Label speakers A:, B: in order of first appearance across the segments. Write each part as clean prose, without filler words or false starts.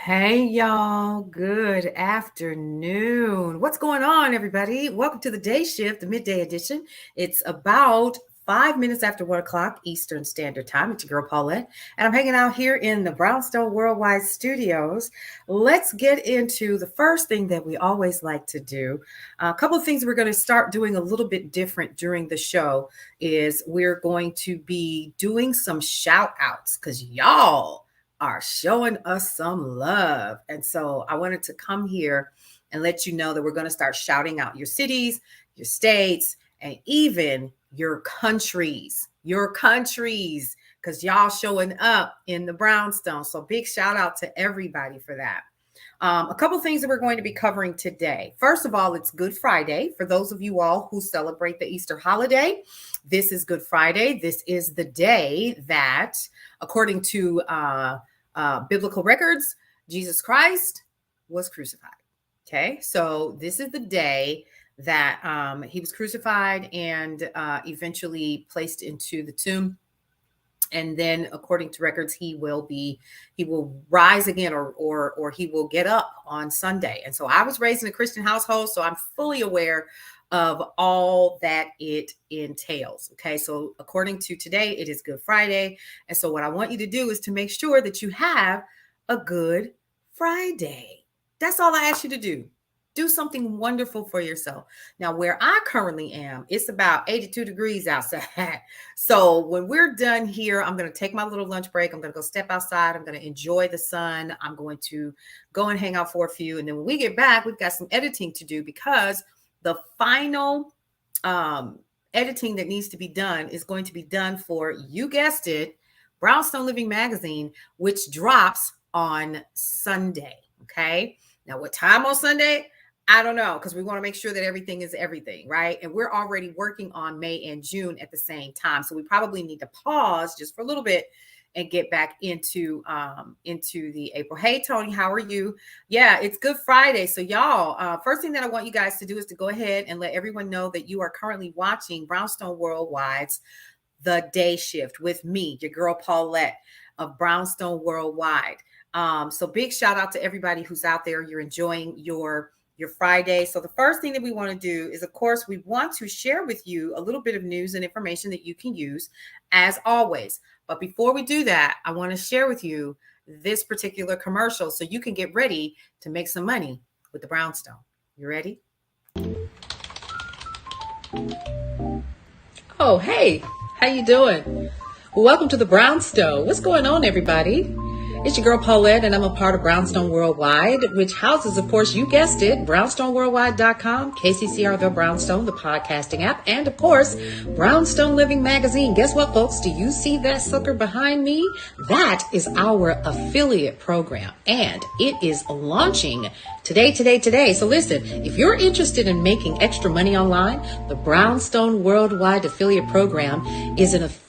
A: Hey y'all, good afternoon. What's going on, everybody? Welcome to the day shift, the midday edition. It's about 5 minutes after 1 o'clock Eastern Standard Time. It's your girl Paulette, and I'm hanging out here in the Brownstone Worldwide studios. Let's get into the first thing that we always like to do. A couple of things we're going to start doing a little bit different during the show is we're going to be doing some shout outs because y'all are showing us some love. And so I wanted to come here and let you know that we're going to start shouting out your cities, your states, and even your countries, because y'all showing up in the Brownstone. So big shout out to everybody for that. A couple things that we're going to be covering today. First of all, it's Good Friday. For those of you all who celebrate the Easter holiday, this is Good Friday. This is the day that, according to biblical records, Jesus Christ was crucified. Okay, so this is the day that he was crucified and eventually placed into the tomb. And then, according to records, he will rise again, or he will get up on Sunday. And so I was raised in a Christian household, so I'm fully aware of all that it entails. Okay, so according to today, it is Good Friday. And so what I want you to do is to make sure that you have a good Friday. That's all I ask you to do. Do something wonderful for yourself. Now, where I currently am, it's about 82 degrees outside. So when we're done here, I'm going to take my little lunch break. I'm going to go step outside. I'm going to enjoy the sun. I'm going to go and hang out for a few. And then when we get back, we've got some editing to do, because the final editing that needs to be done is going to be done for, you guessed it, Brownstone Living Magazine, which drops on Sunday. Okay. Now, what time on Sunday? I don't know, because we want to make sure that everything is everything, right? And we're already working on May and June at the same time. So we probably need to pause just for a little bit and get back into the April. Hey, Tony, how are you? Yeah, it's Good Friday. So y'all, first thing that I want you guys to do is to go ahead and let everyone know that you are currently watching Brownstone Worldwide's The Day Shift with me, your girl Paulette of Brownstone Worldwide. So big shout out to everybody who's out there. You're enjoying your Friday. So the first thing that we want to do is, of course, we want to share with you a little bit of news and information that you can use as always. But before we do that, I want to share with you this particular commercial so you can get ready to make some money with the Brownstone. You ready?
B: Oh, hey, how you doing? Well, welcome to the Brownstone. What's going on, everybody? It's your girl Paulette, and I'm a part of Brownstone Worldwide, which houses, of course, you guessed it, brownstoneworldwide.com, KCCR The Brownstone, the podcasting app, and, of course, Brownstone Living Magazine. Guess what, folks? Do you see that sucker behind me? That is our affiliate program, and it is launching today. So listen, if you're interested in making extra money online, the Brownstone Worldwide affiliate program is an official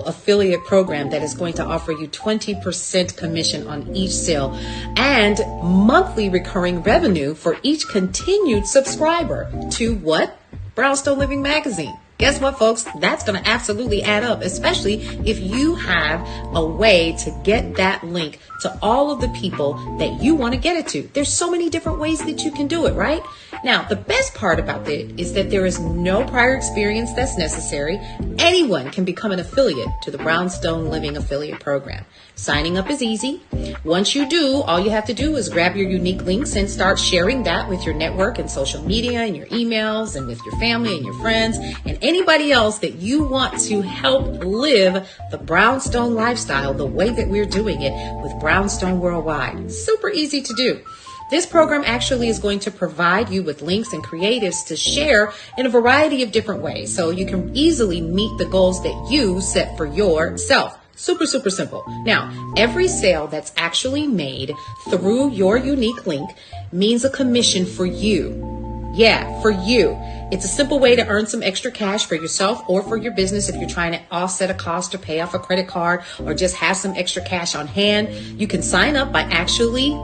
B: affiliate program that is going to offer you 20% commission on each sale and monthly recurring revenue for each continued subscriber to what? Brownstone Living Magazine. Guess what, folks? That's going to absolutely add up, especially if you have a way to get that link to all of the people that you want to get it to. There's so many different ways that you can do it, right? Now, the best part about it is that there is no prior experience that's necessary. Anyone can become an affiliate to the Brownstone Living Affiliate Program. Signing up is easy. Once you do, all you have to do is grab your unique links and start sharing that with your network and social media and your emails and with your family and your friends and anybody else that you want to help live the Brownstone lifestyle the way that we're doing it with Brownstone Worldwide. Super easy to do. This program actually is going to provide you with links and creatives to share in a variety of different ways, so you can easily meet the goals that you set for yourself. Super simple. Now, every sale that's actually made through your unique link means a commission for you. Yeah, for you. It's a simple way to earn some extra cash for yourself or for your business if you're trying to offset a cost or pay off a credit card or just have some extra cash on hand. You can sign up by actually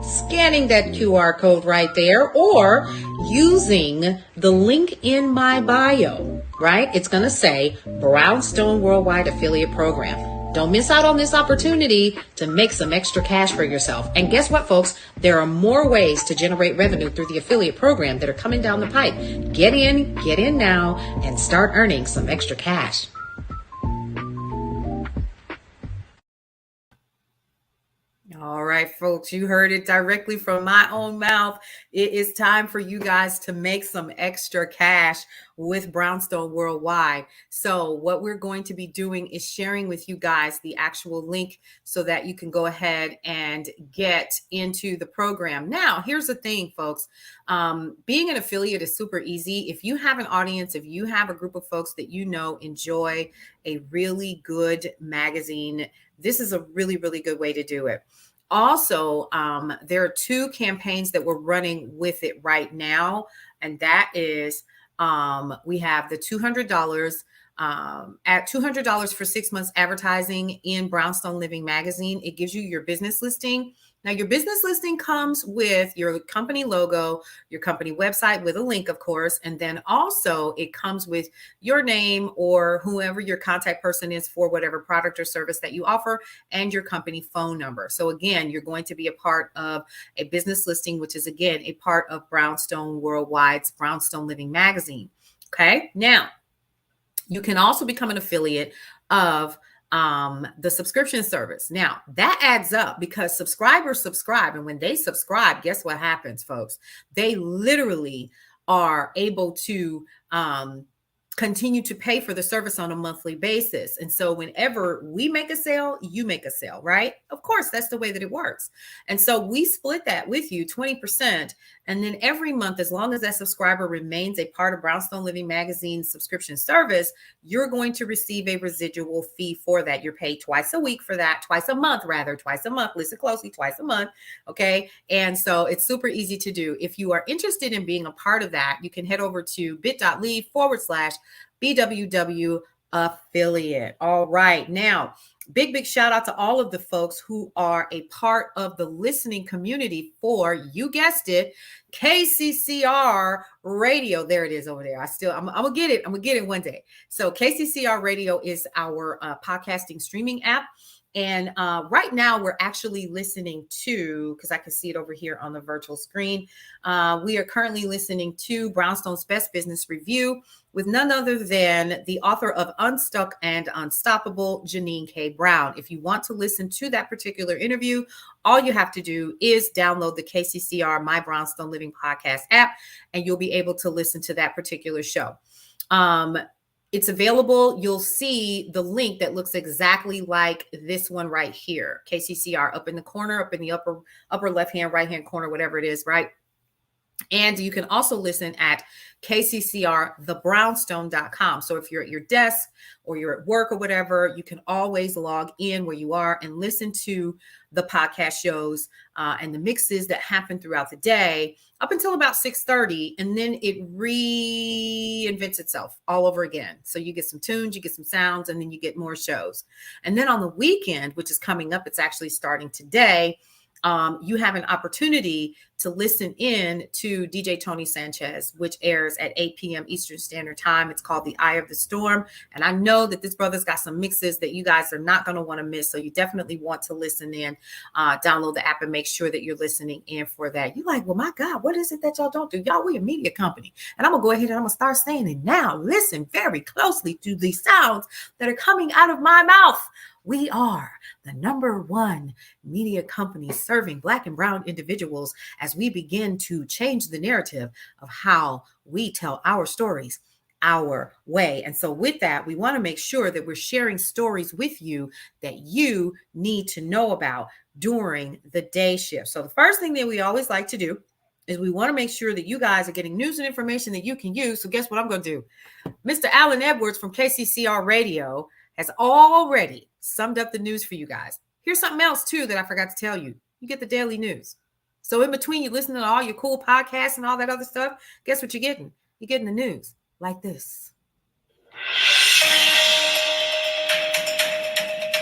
B: scanning that QR code right there or using the link in my bio, right? It's going to say Brownstone Worldwide Affiliate Program. Don't miss out on this opportunity to make some extra cash for yourself. And guess what, folks? There are more ways to generate revenue through the affiliate program that are coming down the pipe. Get in now, and start earning some extra cash.
A: All right, folks, you heard it directly from my own mouth. It is time for you guys to make some extra cash with Brownstone Worldwide. So what we're going to be doing is sharing with you guys the actual link so that you can go ahead and get into the program. Now, here's the thing, folks. Being an affiliate is super easy. If you have an audience, if you have a group of folks that you know enjoy a really good magazine, this is a really, really good way to do it. Also, there are two campaigns that we're running with it right now, and that is we have the $200 at $200 for 6 months advertising in Brownstone Living Magazine. It gives you your business listing. Now, your business listing comes with your company logo, your company website with a link, of course, and then also it comes with your name or whoever your contact person is for whatever product or service that you offer and your company phone number. So again, you're going to be a part of a business listing, which is again a part of Brownstone Worldwide's Brownstone Living Magazine. Okay, now you can also become an affiliate of the subscription service. Now that adds up because subscribers subscribe. And when they subscribe, guess what happens, folks? They literally are able to continue to pay for the service on a monthly basis. And so whenever we make a sale, you make a sale, right? Of course, that's the way that it works. And so we split that with you 20%. And then every month, as long as that subscriber remains a part of Brownstone Living Magazine's subscription service, you're going to receive a residual fee for that. You're paid twice a week for that, twice a month. Listen closely, twice a month. Okay. And so it's super easy to do. If you are interested in being a part of that, you can head over to bit.ly/BWW affiliate. All right. Now, big shout out to all of the folks who are a part of the listening community for, you guessed it, KCCR Radio. There it is over there. I'm gonna get it. I'm gonna get it one day. So KCCR Radio is our podcasting streaming app. And right now we're actually listening to, because I can see it over here on the virtual screen. We are currently listening to Brownstone's Best Business Review with none other than the author of Unstuck and Unstoppable, Janine K. Brown. If you want to listen to that particular interview, all you have to do is download the KCCR My Brownstone Living Podcast app, and you'll be able to listen to that particular show. It's available. You'll see the link that looks exactly like this one right here. KCCR up in the corner, up in the upper left-hand, right-hand corner, whatever it is, right? And you can also listen at kccrthebrownstone.com. So if you're at your desk or you're at work or whatever, you can always log in where you are and listen to the podcast shows and the mixes that happen throughout the day up until about 6:30. And then it reinvents itself all over again. So you get some tunes, you get some sounds, and then you get more shows. And then on the weekend, which is coming up, it's actually starting today, you have an opportunity to listen in to DJ Tony Sanchez, which airs at 8 p.m. Eastern Standard Time. It's called The Eye of the Storm. And I know that this brother's got some mixes that you guys are not going to want to miss. So you definitely want to listen in, download the app and make sure that you're listening in for that. You're like, well, my God, what is it that y'all don't do? Y'all, we're a media company. And I'm going to go ahead and I'm going to start saying it now. Listen very closely to the sounds that are coming out of my mouth. We are the #1 media company serving Black and brown individuals as we begin to change the narrative of how we tell our stories our way. And so with that, we want to make sure that we're sharing stories with you that you need to know about during the day shift. So the first thing that we always like to do is we want to make sure that you guys are getting news and information that you can use. So guess what I'm going to do? Mr. Alan Edwards from KCCR Radio has already summed up the news for you guys. Here's something else too that I forgot to tell you. You get the daily news. So in between you listening to all your cool podcasts and all that other stuff, guess what you're getting? You're getting the news like this.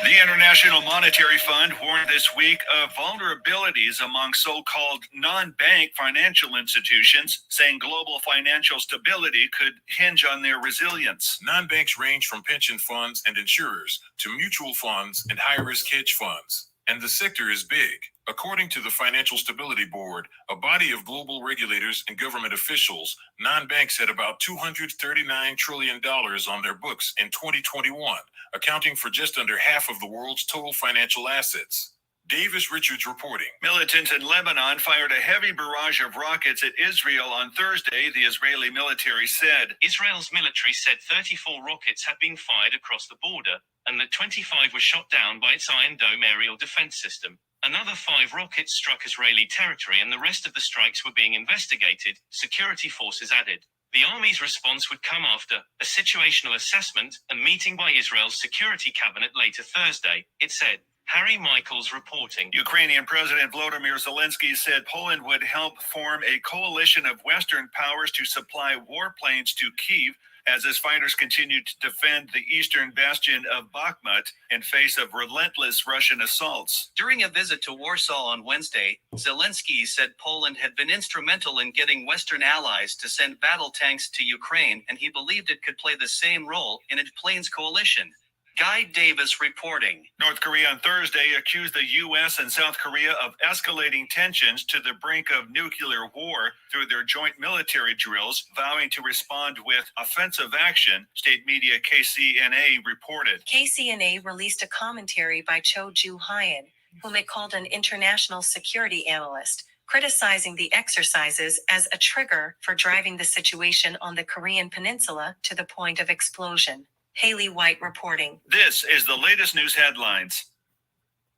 C: The International Monetary Fund warned this week of vulnerabilities among so-called non-bank financial institutions, saying global financial stability could hinge on their resilience.
D: Non-banks range from pension funds and insurers to mutual funds and high-risk hedge funds. And the sector is big. According to the Financial Stability Board, a body of global regulators and government officials, non-banks had about $239 trillion on their books in 2021, accounting for just under half of the world's total financial assets. Davis Richards reporting.
C: Militants in Lebanon fired a heavy barrage of rockets at Israel on Thursday, the Israeli military said.
E: Israel's military said 34 rockets had been fired across the border, and that 25 were shot down by its Iron Dome aerial defense system. Another 5 rockets struck Israeli territory, and the rest of the strikes were being investigated, security forces added. The army's response would come after a situational assessment and meeting by Israel's security cabinet later Thursday, it said. Harry Michaels reporting.
C: Ukrainian President Volodymyr Zelensky said Poland would help form a coalition of Western powers to supply warplanes to Kyiv as his fighters continue to defend the eastern bastion of Bakhmut in face of relentless Russian assaults.
E: During a visit to Warsaw on Wednesday, Zelensky said Poland had been instrumental in getting Western allies to send battle tanks to Ukraine, and he believed it could play the same role in its planes coalition. Guy Davis reporting.
C: North Korea on Thursday accused the U.S. and South Korea of escalating tensions to the brink of nuclear war through their joint military drills, vowing to respond with offensive action, state media KCNA reported.
F: KCNA released a commentary by Cho Joo-hyun, whom it called an international security analyst, criticizing the exercises as a trigger for driving the situation on the Korean peninsula to the point of explosion. Haley White reporting.
C: This is the latest news headlines.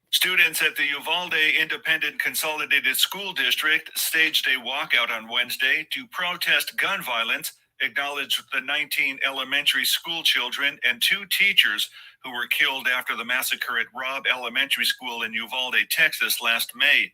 C: Students at the Uvalde Independent Consolidated School District staged a walkout on Wednesday to protest gun violence, acknowledge the 19 elementary school children and 2 teachers who were killed after the massacre at Robb Elementary School in Uvalde, Texas last May.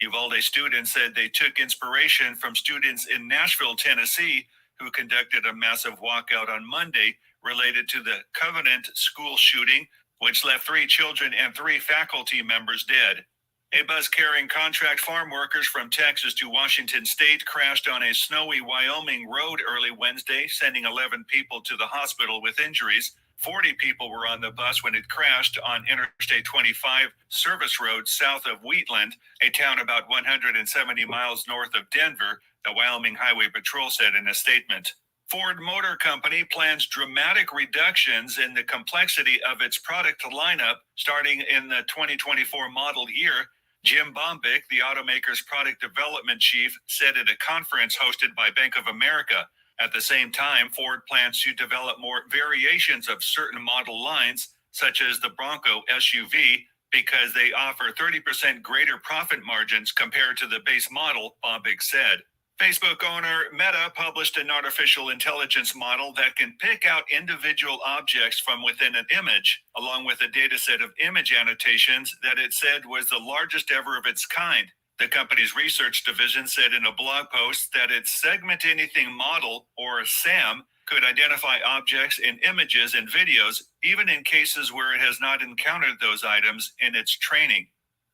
C: Uvalde students said they took inspiration from students in Nashville, Tennessee, who conducted a massive walkout on Monday related to the Covenant school shooting, which left 3 children and 3 faculty members dead. A bus carrying contract farm workers from Texas to Washington State crashed on a snowy Wyoming road early Wednesday, sending 11 people to the hospital with injuries. 40 people were on the bus when it crashed on Interstate 25 service road south of Wheatland, a town about 170 miles north of Denver, the Wyoming Highway Patrol said in a statement. Ford Motor Company plans dramatic reductions in the complexity of its product lineup starting in the 2024 model year. Jim Bombick, the automaker's product development chief, said at a conference hosted by Bank of America. At the same time, Ford plans to develop more variations of certain model lines, such as the Bronco SUV, because they offer 30% greater profit margins compared to the base model, Bombick said. Facebook owner Meta published an artificial intelligence model that can pick out individual objects from within an image, along with a data set of image annotations that it said was the largest ever of its kind. The company's research division said in a blog post that its Segment Anything model, or SAM, could identify objects in images and videos, even in cases where it has not encountered those items in its training.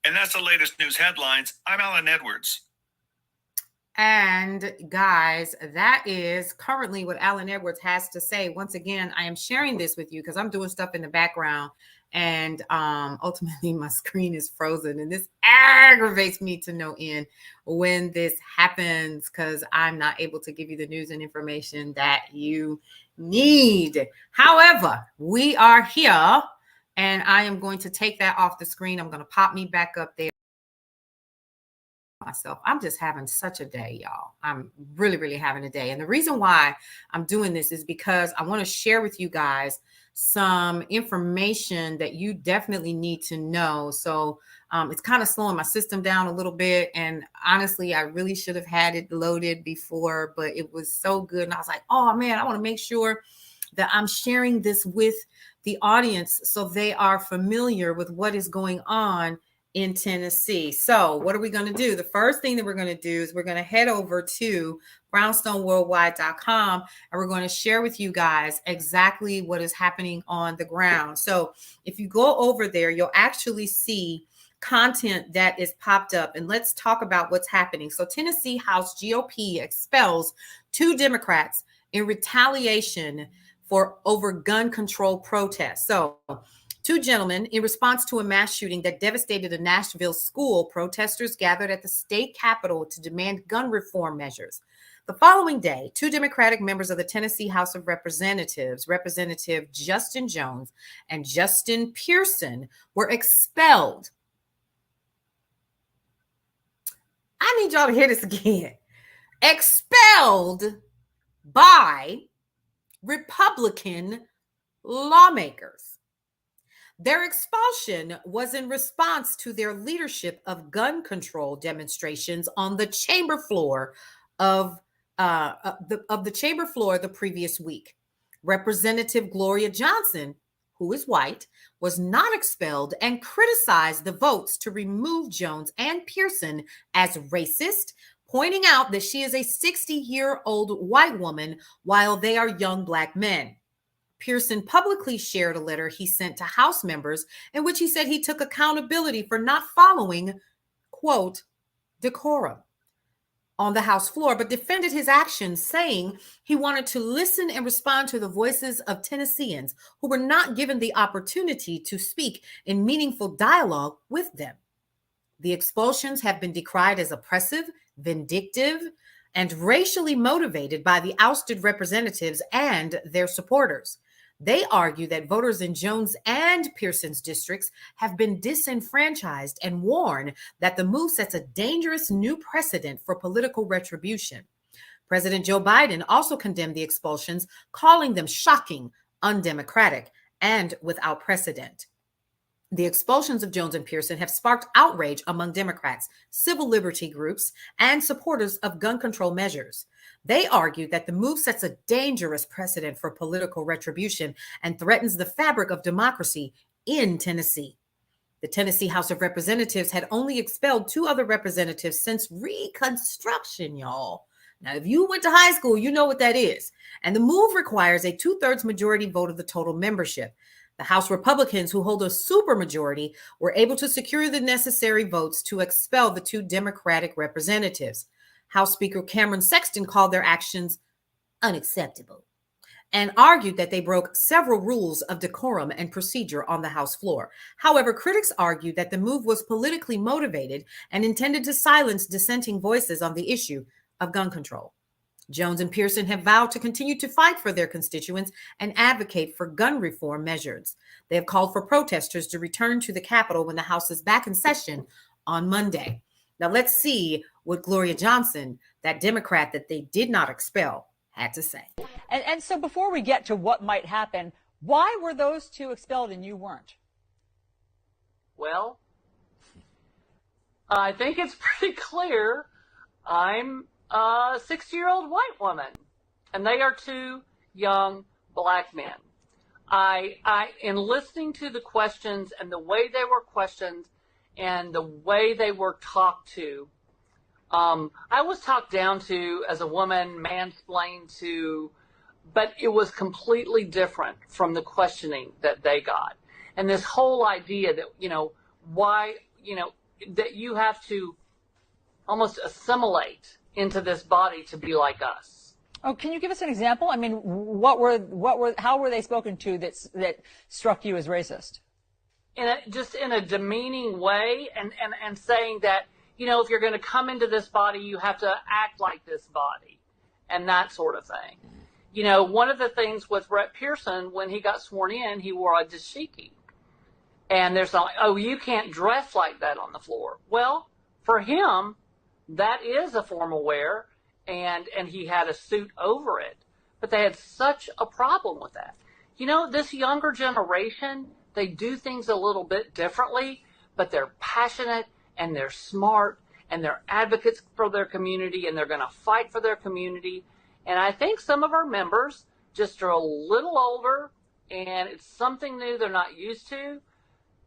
C: And that's the latest news headlines. I'm Alan Edwards.
A: And guys, that is currently what Alan Edwards has to say. Once again, I am sharing this with you because I'm doing stuff in the background, and ultimately my screen is frozen, and this aggravates me to no end when this happens because I'm not able to give you the news and information that you need. However, we are here, and I am going to take that off the screen. I'm going to pop me back up there. Myself. I'm just having such a day, y'all. I'm really having a day. And the reason why I'm doing this is because I want to share with you guys some information that you definitely need to know. So it's kind of slowing my system down a little bit. And honestly, I really should have had it loaded before, but it was so good. And I was like, oh man, I want to make sure that I'm sharing this with the audience so they are familiar with what is going on in Tennessee. So what are we going to do? The first thing that we're going to do is we're going to head over to brownstoneworldwide.com, and we're going to share with you guys exactly what is happening on the ground. So if you go over there, you'll actually see content that is popped up, and let's talk about what's happening. So Tennessee House GOP expels 2 Democrats in retaliation for over gun control protests. So 2 gentlemen, in response to a mass shooting that devastated a Nashville school, protesters gathered at the state capitol to demand gun reform measures. The following day, 2 Democratic members of the Tennessee House of Representatives, Representative Justin Jones and Justin Pearson, were expelled. I need y'all to hear this again. Expelled by Republican lawmakers. Their expulsion was in response to their leadership of gun control demonstrations on the chamber floor of the chamber floor the previous week. Representative Gloria Johnson, who is white, was not expelled and criticized the votes to remove Jones and Pearson as racist, pointing out that she is a 60-year-old white woman while they are young Black men. Pearson publicly shared a letter he sent to House members in which he said he took accountability for not following, quote, decorum on the House floor, but defended his actions, saying he wanted to listen and respond to the voices of Tennesseans who were not given the opportunity to speak in meaningful dialogue with them. The expulsions have been decried as oppressive, vindictive, and racially motivated by the ousted representatives and their supporters. They argue that voters in Jones and Pearson's districts have been disenfranchised and warn that the move sets a dangerous new precedent for political retribution. President Joe Biden also condemned the expulsions, calling them shocking, undemocratic, and without precedent. The expulsions of Jones and Pearson have sparked outrage among Democrats, civil liberty groups, and supporters of gun control measures. They argue that the move sets a dangerous precedent for political retribution and threatens the fabric of democracy in Tennessee. The Tennessee House of Representatives had only expelled 2 other representatives since Reconstruction, y'all. Now, if you went to high school, you know what that is. And the move requires a 2/3 majority vote of the total membership. The House Republicans, who hold a supermajority, were able to secure the necessary votes to expel the 2 Democratic representatives. House Speaker Cameron Sexton called their actions unacceptable and argued that they broke several rules of decorum and procedure on the House floor. However, critics argued that the move was politically motivated and intended to silence dissenting voices on the issue of gun control. Jones and Pearson have vowed to continue to fight for their constituents and advocate for gun reform measures. They have called for protesters to return to the Capitol when the House is back in session on Monday. Now let's see what Gloria Johnson, that Democrat that they did not expel, had to say.
G: And so before we get to what might happen, why were those 2 expelled and you weren't?
H: Well, I think it's pretty clear. I'm a 60-year-old white woman, and they are 2 young Black men. In listening to the questions and the way they were questioned and the way they were talked to, I was talked down to as a woman, mansplained to, but it was completely different from the questioning that they got. And this whole idea that, why, that you have to almost assimilate into this body to be like us.
G: Oh, can you give us an example? I mean, how were they spoken to that struck you as racist?
H: Just in a demeaning way, and saying that, if you're going to come into this body, you have to act like this body, and that sort of thing. One of the things with Brett Pearson, when he got sworn in, he wore a dashiki. And there's like, oh, you can't dress like that on the floor. Well, for him, that is a formal wear, and he had a suit over it. But they had such a problem with that. This younger generation, they do things a little bit differently, but they're passionate and they're smart and they're advocates for their community and they're going to fight for their community. And I think some of our members just are a little older and it's something new they're not used to.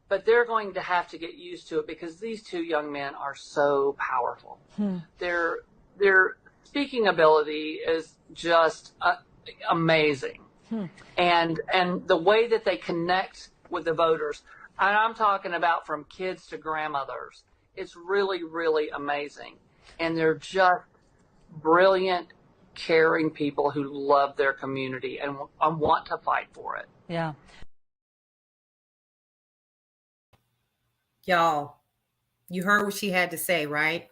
H: but they're going to have to get used to it because these two young men are so powerful. Their speaking ability is just amazing. And the way that they connect with the voters, and I'm talking about from kids to grandmothers, it's really, really amazing. And they're just brilliant, caring people who love their community and want to fight for it.
G: Yeah.
A: Y'all, you heard what she had to say, right?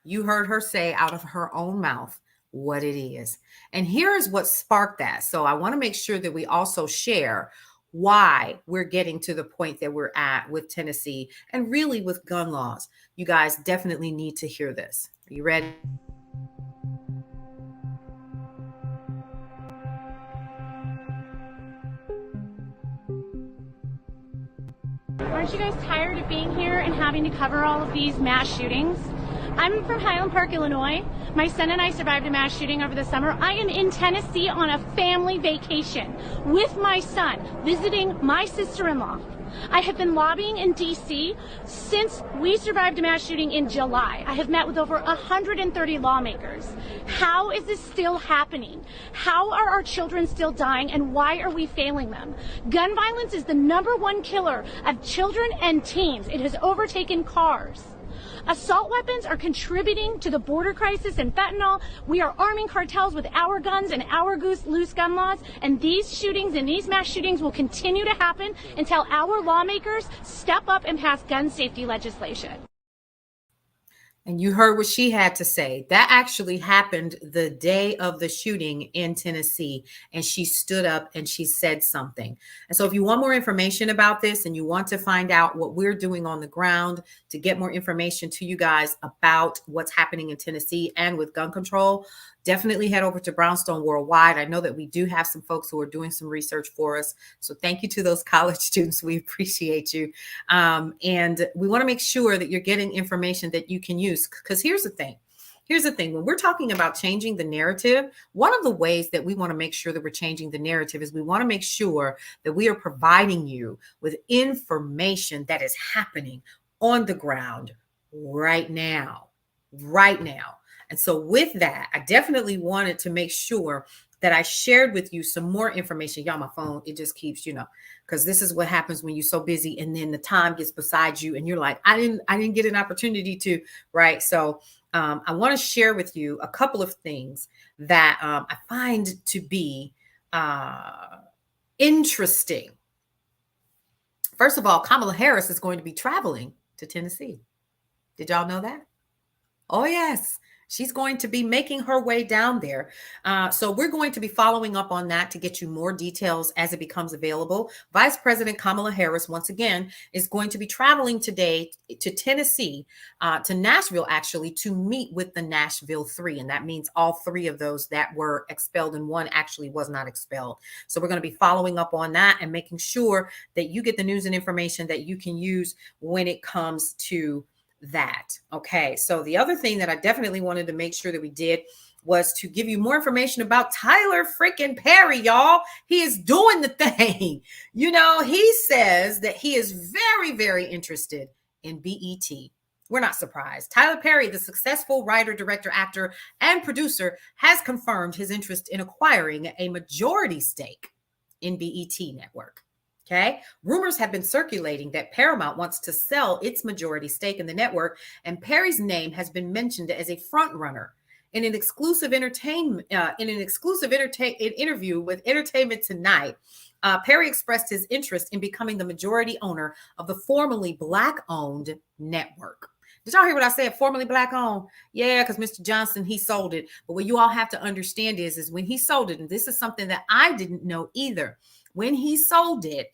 A: You heard her say out of her own mouth what it is. And here is what sparked that. So I want to make sure that we also share why we're getting to the point that we're at with Tennessee and really with gun laws. You guys definitely need to hear this. Are you ready?
I: Aren't you guys tired of being here and having to cover all of these mass shootings? I'm from Highland Park, Illinois. My son and I survived a mass shooting over the summer. I am in Tennessee on a family vacation with my son, visiting my sister-in-law. I have been lobbying in D.C. since we survived a mass shooting in July. I have met with over 130 lawmakers. How is this still happening? How are our children still dying, and why are we failing them? Gun violence is the #1 killer of children and teens. It has overtaken cars. Assault weapons are contributing to the border crisis and fentanyl. We are arming cartels with our guns and our loose gun laws. And these shootings and these mass shootings will continue to happen until our lawmakers step up and pass gun safety legislation.
A: And you heard what she had to say. That actually happened the day of the shooting in Tennessee. And she stood up and she said something. And so if you want more information about this and you want to find out what we're doing on the ground to get more information to you guys about what's happening in Tennessee and with gun control, definitely head over to Brownstone Worldwide. I know that we do have some folks who are doing some research for us. So thank you to those college students. We appreciate you. And we want to make sure that you're getting information that you can use. Because here's the thing. When we're talking about changing the narrative, one of the ways that we want to make sure that we're changing the narrative is we want to make sure that we are providing you with information that is happening on the ground right now. And so with that, I definitely wanted to make sure that I shared with you some more information. Y'all, my phone, it just keeps, because this is what happens when you're so busy and then the time gets beside you and you're like, I didn't get an opportunity to, right? So I want to share with you a couple of things that I find to be interesting. First of all, Kamala Harris is going to be traveling to Tennessee. Did y'all know that? Oh, yes. She's going to be making her way down there. So we're going to be following up on that to get you more details as it becomes available. Vice President Kamala Harris, once again, is going to be traveling today to Tennessee, to Nashville, actually, to meet with the Nashville 3. And that means all 3 of those that were expelled and 1 actually was not expelled. So we're going to be following up on that and making sure that you get the news and information that you can use when it comes to that. Okay. So the other thing that I definitely wanted to make sure that we did was to give you more information about Tyler freaking Perry, y'all. He is doing the thing. He says that he is very, very interested in BET. We're not surprised. Tyler Perry, the successful writer, director, actor, and producer, has confirmed his interest in acquiring a majority stake in BET Network. Okay. Rumors have been circulating that Paramount wants to sell its majority stake in the network, and Perry's name has been mentioned as a front runner. In an exclusive interview with Entertainment Tonight, Perry expressed his interest in becoming the majority owner of the formerly Black-owned network. Did y'all hear what I said? Formerly Black-owned? Yeah, because Mr. Johnson, he sold it. But what you all have to understand is when he sold it, and this is something that I didn't know either, when he sold it,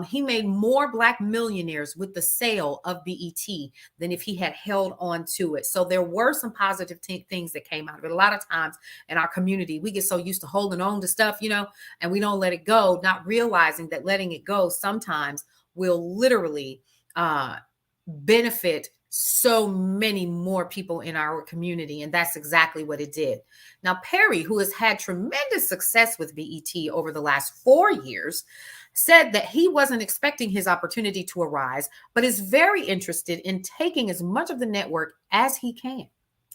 A: he made more Black millionaires with the sale of BET than if he had held on to it. So there were some positive things that came out of it. A lot of times in our community, we get so used to holding on to stuff, and we don't let it go, not realizing that letting it go sometimes will literally benefit so many more people in our community. And that's exactly what it did. Now, Perry, who has had tremendous success with BET over the last 4 years, said that he wasn't expecting his opportunity to arise, but is very interested in taking as much of the network as he can.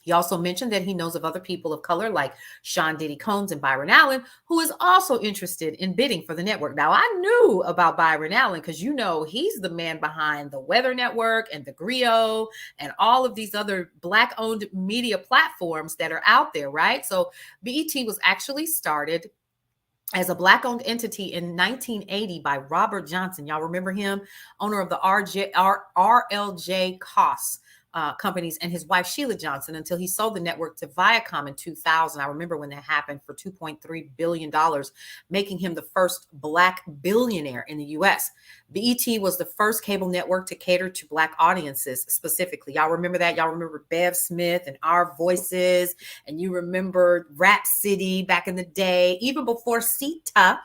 A: He also mentioned that he knows of other people of color like Sean Diddy Combs and Byron Allen, who is also interested in bidding for the network. Now, I knew about Byron Allen because, you know, he's the man behind the Weather Network and the Griot and all of these other Black-owned media platforms that are out there, right? So BET was actually started as a Black-owned entity in 1980 by Robert Johnson. Y'all remember him? Owner of the RLJ Costs companies, and his wife Sheila Johnson, until he sold the network to Viacom in 2000. I remember when that happened, for $2.3 billion, making him the first Black billionaire in the U.S. BET was the first cable network to cater to Black audiences specifically. Y'all remember that? Y'all remember Bev Smith and Our Voices, and you remember Rap City back in the day, even before Sita.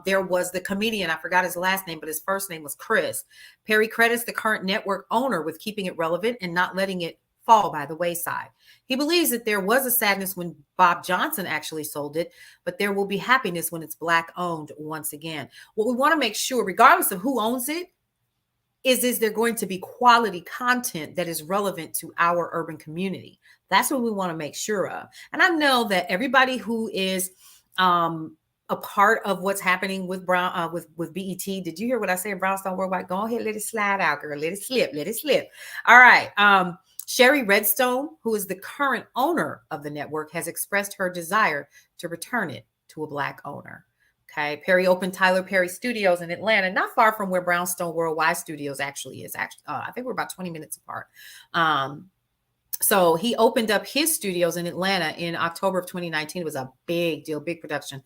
A: There was the comedian, I forgot his last name, but his first name was Chris. Perry credits the current network owner with keeping it relevant and not letting it fall by the wayside. He believes that there was a sadness when Bob Johnson actually sold it, but there will be happiness when it's Black owned once again. What we want to make sure, regardless of who owns it, is there going to be quality content that is relevant to our urban community? That's what we want to make sure of. And I know that everybody who is a part of what's happening with with BET. Did you hear what I said? Brownstone Worldwide. Go ahead, let it slide out, girl. Let it slip. Let it slip. All right. Sherry Redstone, who is the current owner of the network, has expressed her desire to return it to a Black owner. Okay. Perry opened Tyler Perry Studios in Atlanta, not far from where Brownstone Worldwide Studios actually is. I think we're about 20 minutes apart. So he opened up his studios in Atlanta in October of 2019. It was a big deal, big production,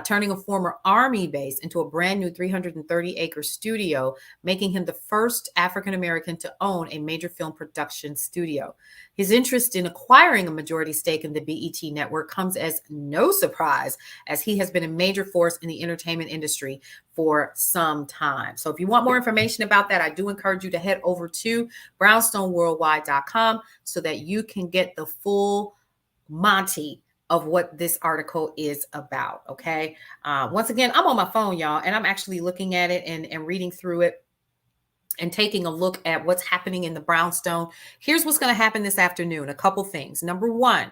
A: turning a former Army base into a brand new 330-acre studio, making him the first African-American to own a major film production studio. His interest in acquiring a majority stake in the BET network comes as no surprise, as he has been a major force in the entertainment industry for some time. So if you want more information about that, I do encourage you to head over to brownstoneworldwide.com so that you can get the full Monty of what this article is about. Okay. Once again, I'm on my phone, y'all, and I'm actually looking at it and reading through it and taking a look at what's happening in the Brownstone. Here's what's going to happen this afternoon. A couple things. Number one,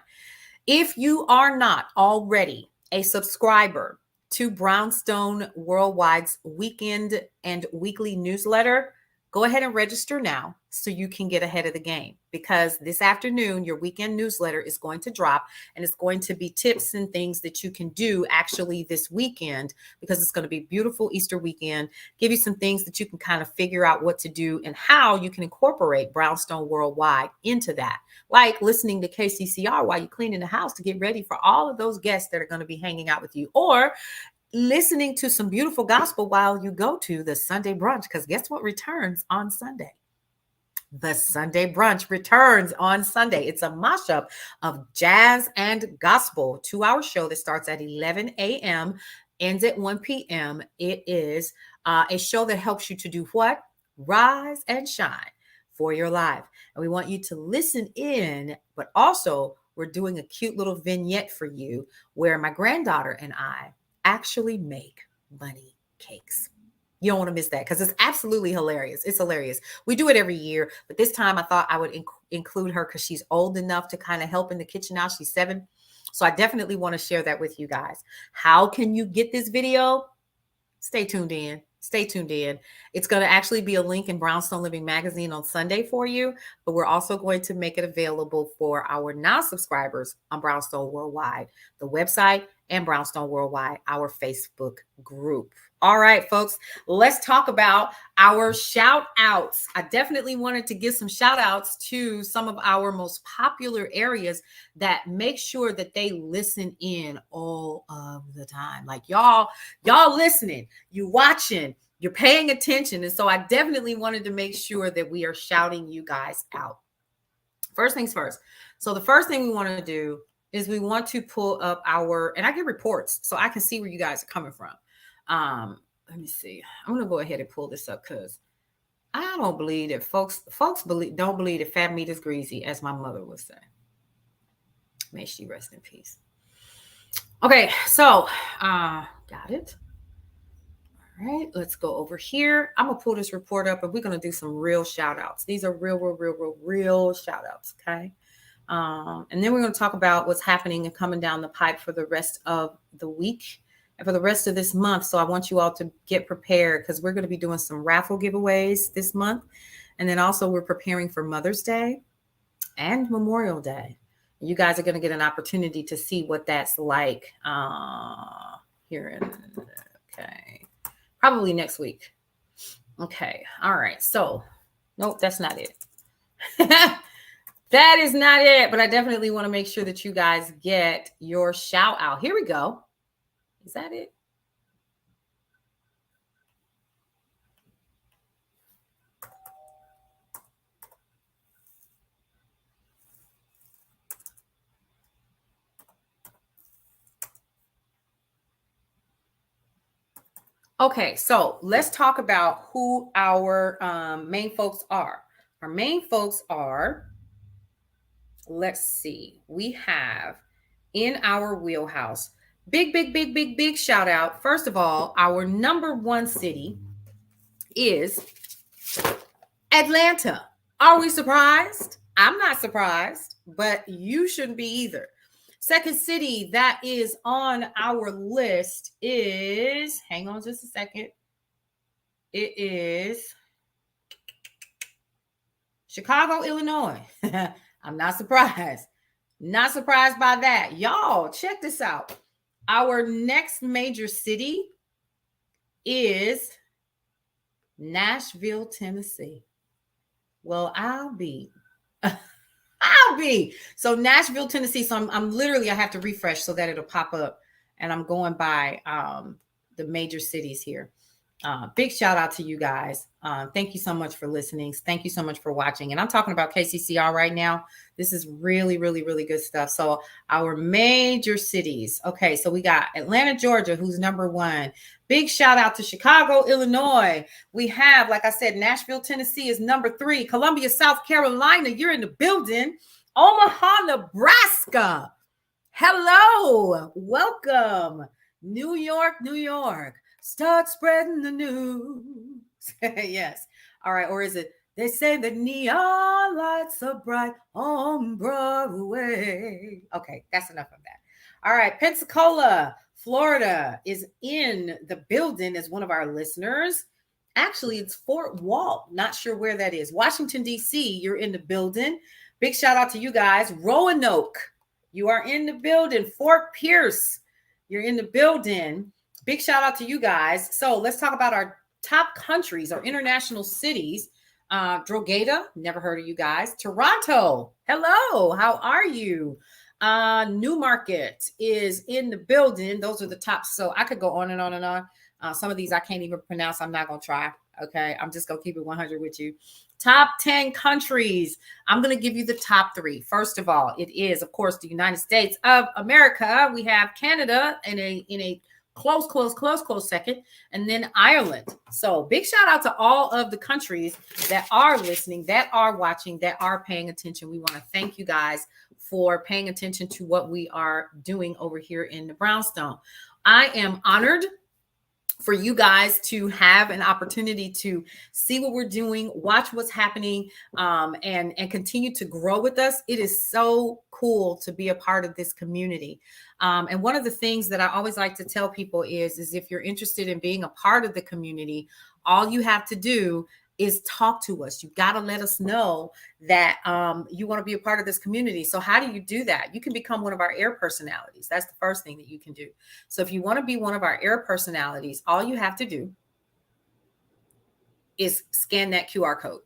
A: if you are not already a subscriber to Brownstone Worldwide's weekend and weekly newsletter, go ahead and register now so you can get ahead of the game, because this afternoon, your weekend newsletter is going to drop, and it's going to be tips and things that you can do actually this weekend, because it's going to be beautiful Easter weekend, give you some things that you can kind of figure out what to do and how you can incorporate Brownstone Worldwide into that, like listening to KCCR while you're cleaning the house to get ready for all of those guests that are going to be hanging out with you, or listening to some beautiful gospel while you go to the Sunday brunch, because guess what returns on Sunday? The Sunday brunch returns on Sunday. It's a mashup of jazz and gospel, 2-hour show that starts at 11 a.m., ends at 1 p.m. It is a show that helps you to do what? Rise and shine for your life. And we want you to listen in, but also we're doing a cute little vignette for you where my granddaughter and I actually make bunny cakes. You don't want to miss that, because it's absolutely hilarious. It's hilarious. We do it every year, but this time I thought I would include her because she's old enough to kind of help in the kitchen now. She's 7. So I definitely want to share that with you guys. How can you get this video? Stay tuned in. Stay tuned in. It's going to actually be a link in Brownstone Living Magazine on Sunday for you, but we're also going to make it available for our non-subscribers on Brownstone Worldwide, the website, and Brownstone Worldwide, our Facebook group. All right, folks, let's talk about our shout outs. I definitely wanted to give some shout outs to some of our most popular areas that make sure that they listen in all of the time. Like y'all listening, you watching, you're paying attention. And so I definitely wanted to make sure that we are shouting you guys out. First things first. So the first thing we want to do is we want to pull up and I get reports so I can see where you guys are coming from. Let me see. I'm going to go ahead and pull this up because I don't believe that folks don't believe that fat meat is greasy, as my mother would say. May she rest in peace. Okay, so got it. All right, let's go over here. I'm gonna pull this report up and we're gonna do some real shout outs. These are real shout outs. Okay. And then we're going to talk about what's happening and coming down the pipe for the rest of the week and for the rest of this month. So I want you all to get prepared because we're going to be doing some raffle giveaways this month. And then also we're preparing for Mother's Day and Memorial Day. You guys are going to get an opportunity to see what that's like okay, probably next week. Okay. All right. So, nope, that's not it. That is not it, but I definitely want to make sure that you guys get your shout out. Here we go. Is that it? Okay, so let's talk about who our main folks are. Our main folks are, let's see, we have in our wheelhouse, big shout out. First of all, our number one city is Atlanta. Are we surprised? I'm not surprised, but you shouldn't be either. Second city that is on our list is, hang on just a second. It is Chicago, Illinois. I'm not surprised. Not surprised by that. Y'all, check this out. Our next major city is Nashville, Tennessee. Well, I'll be. So Nashville, Tennessee. So I'm literally, I have to refresh so that it'll pop up. And I'm going by the major cities here. Big shout out to you guys. Thank you so much for listening. Thank you so much for watching. And I'm talking about KCCR right now. This is really good stuff. So our major cities. Okay, so we got Atlanta, Georgia, who's number one. Big shout out to Chicago, Illinois. We have, like I said, Nashville, Tennessee is number 3. Columbia, South Carolina, you're in the building. Omaha, Nebraska. Hello, welcome. New York. Start spreading the news. Yes. All right. Or is it, they say the neon lights are bright on Broadway. Okay. That's enough of that. All right. Pensacola, Florida is in the building as one of our listeners. Actually, it's Fort Wall. Not sure where that is. Washington, D.C., you're in the building. Big shout out to you guys. Roanoke, you are in the building. Fort Pierce, you're in the building. Big shout out to you guys. So let's talk about our top countries, our international cities. Drogheda, never heard of you guys. Toronto, hello, how are you? Newmarket is in the building. Those are the top. So I could go on and on and on. Some of these I can't even pronounce. I'm not going to try. Okay. I'm just going to keep it 100 with you. Top 10 countries. I'm going to give you the top 3. First of all, it is, of course, the United States of America. We have Canada in a close second, and then Ireland. So big shout out to all of the countries that are listening, that are watching, that are paying attention. We want to thank you guys for paying attention to what we are doing over here in the Brownstone. I am honored for you guys to have an opportunity to see what we're doing, watch what's happening, and continue to grow with us. It is so cool to be a part of this community. And one of the things that I always like to tell people is if you're interested in being a part of the community, all you have to do is talk to us. You got to let us know that you want to be a part of this community. So how do you do that? You can become one of our air personalities. That's the first thing that you can do. So if you want to be one of our air personalities, all you have to do is scan that QR code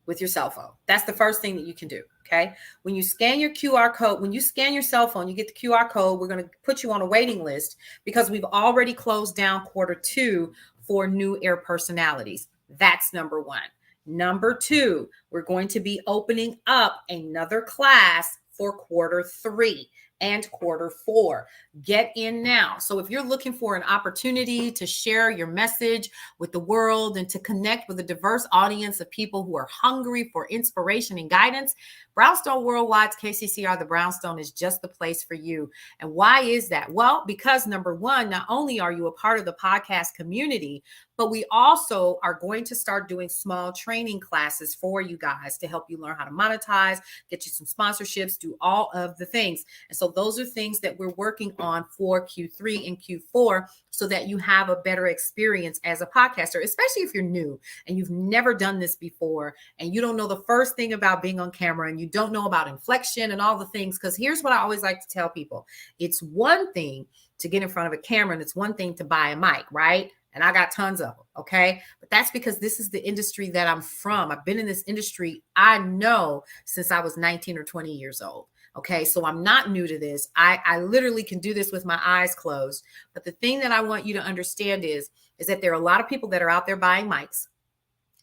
A: with your cell phone. That's the first thing that you can do. Okay. When you scan your QR code, when you scan your cell phone, you get the QR code. We're going to put you on a waiting list because we've already closed down Q2 for new air personalities. That's number 1. Number 2, we're going to be opening up another class for Q3. and quarter 4. Get in now. So if you're looking for an opportunity to share your message with the world and to connect with a diverse audience of people who are hungry for inspiration and guidance, Brownstone Worldwide's KCCR, the Brownstone, is just the place for you. And why is that? Well, because number one, not only are you a part of the podcast community, but we also are going to start doing small training classes for you guys to help you learn how to monetize, get you some sponsorships, do all of the things. And so those are things that we're working on for Q3 and Q4 so that you have a better experience as a podcaster, especially if you're new and you've never done this before and you don't know the first thing about being on camera and you don't know about inflection and all the things. Because here's what I always like to tell people. It's one thing to get in front of a camera and it's one thing to buy a mic, right? And I got tons of them, okay? But that's because this is the industry that I'm from. I've been in this industry, I know, since I was 19 or 20 years old, okay? So I'm not new to this. I literally can do this with my eyes closed. But the thing that I want you to understand is that there are a lot of people that are out there buying mics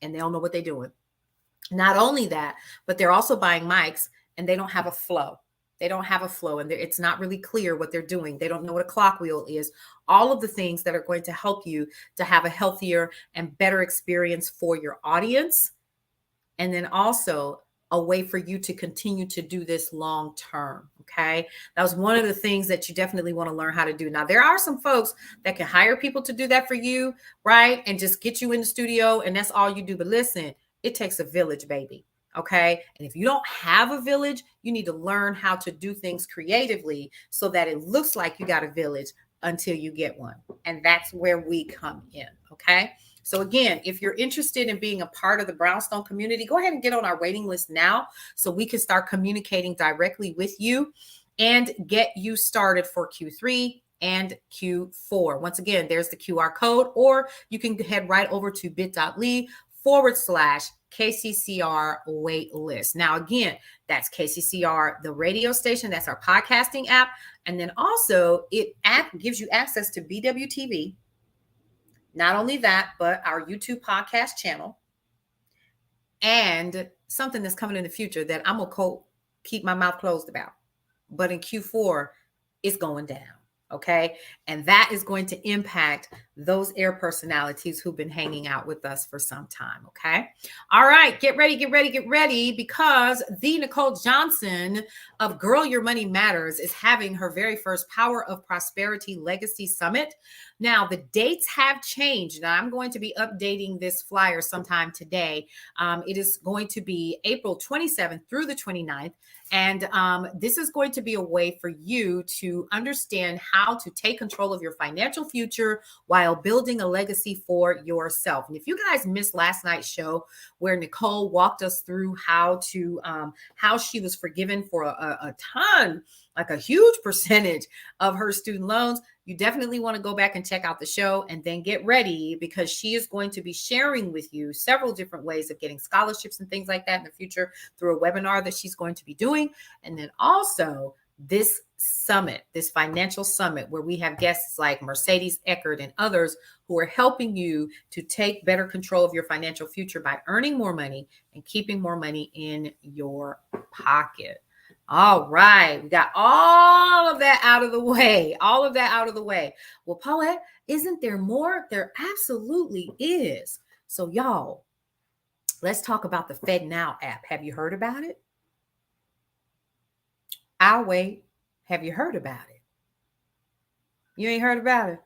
A: and they don't know what they're doing. Not only that, but they're also buying mics and they don't have a flow. They don't have a flow and it's not really clear what they're doing. They don't know what a clock wheel is. All of the things that are going to help you to have a healthier and better experience for your audience. And then also a way for you to continue to do this long term. Okay. That was one of the things that you definitely want to learn how to do. Now, there are some folks that can hire people to do that for you, right? And just get you in the studio and that's all you do. But listen, it takes a village, baby. Okay. And if you don't have a village, you need to learn how to do things creatively so that it looks like you got a village until you get one. And that's where we come in. Okay. So again, if you're interested in being a part of the Brownstone community, go ahead and get on our waiting list now so we can start communicating directly with you and get you started for Q3 and Q4. Once again, there's the QR code, or you can head right over to bit.ly/KCCR wait list. Now, again, that's KCCR, the radio station. That's our podcasting app. And then also it gives you access to BWTV. Not only that, but our YouTube podcast channel and something that's coming in the future that I'm going to keep my mouth closed about. But in Q4, it's going down. Okay. And that is going to impact those air personalities who've been hanging out with us for some time. Okay. All right. Get ready, because the Nicole Johnson of Girl Your Money Matters is having her very first Power of Prosperity Legacy Summit. Now, the dates have changed. Now, I'm going to be updating this flyer sometime today. It is going to be April 27th through the 29th. And this is going to be a way for you to understand how to take control of your financial future while building a legacy for yourself. And if you guys missed last night's show where Nicole walked us through how she was forgiven for a ton, like a huge percentage of her student loans, you definitely want to go back and check out the show and then get ready, because she is going to be sharing with you several different ways of getting scholarships and things like that in the future through a webinar that she's going to be doing. And then also this summit, this financial summit, where we have guests like Mercedes Eckert and others who are helping you to take better control of your financial future by earning more money and keeping more money in your pocket. All right. We got all of that out of the way. Well, Paulette, isn't there more? There absolutely is. So y'all, let's talk about the FedNow app. Have you heard about it? I'll wait. Have you heard about it? You ain't heard about it?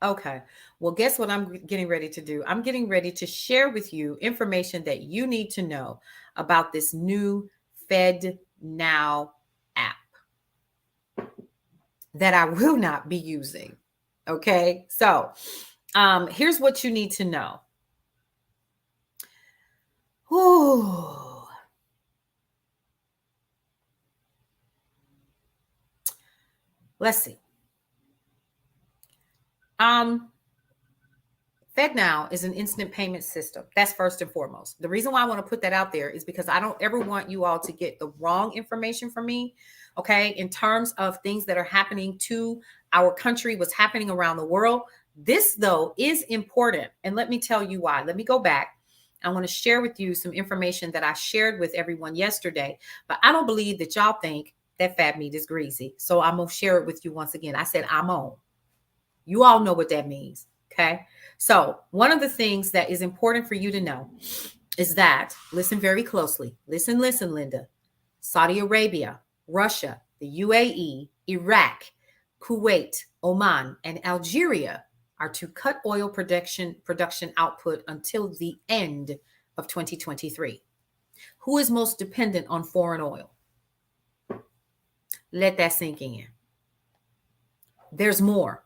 A: Okay. Well, guess what I'm getting ready to do? I'm getting ready to share with you information that you need to know about this new FedNow app that I will not be using. Okay. So here's what you need to know. Ooh. Let's see. FedNow is an instant payment system. That's first and foremost. The reason why I want to put that out there is because I don't ever want you all to get the wrong information from me, okay, in terms of things that are happening to our country, what's happening around the world. This, though, is important. And let me tell you why. Let me go back. I want to share with you some information that I shared with everyone yesterday, but I don't believe that y'all think that fat meat is greasy. So I'm going to share it with you once again. I said, I'm on. You all know what that means. Okay. So one of the things that is important for you to know is that, listen very closely. Listen, Linda. Saudi Arabia, Russia, the UAE, Iraq, Kuwait, Oman, and Algeria are to cut oil production output until the end of 2023. Who is most dependent on foreign oil? Let that sink in. There's more.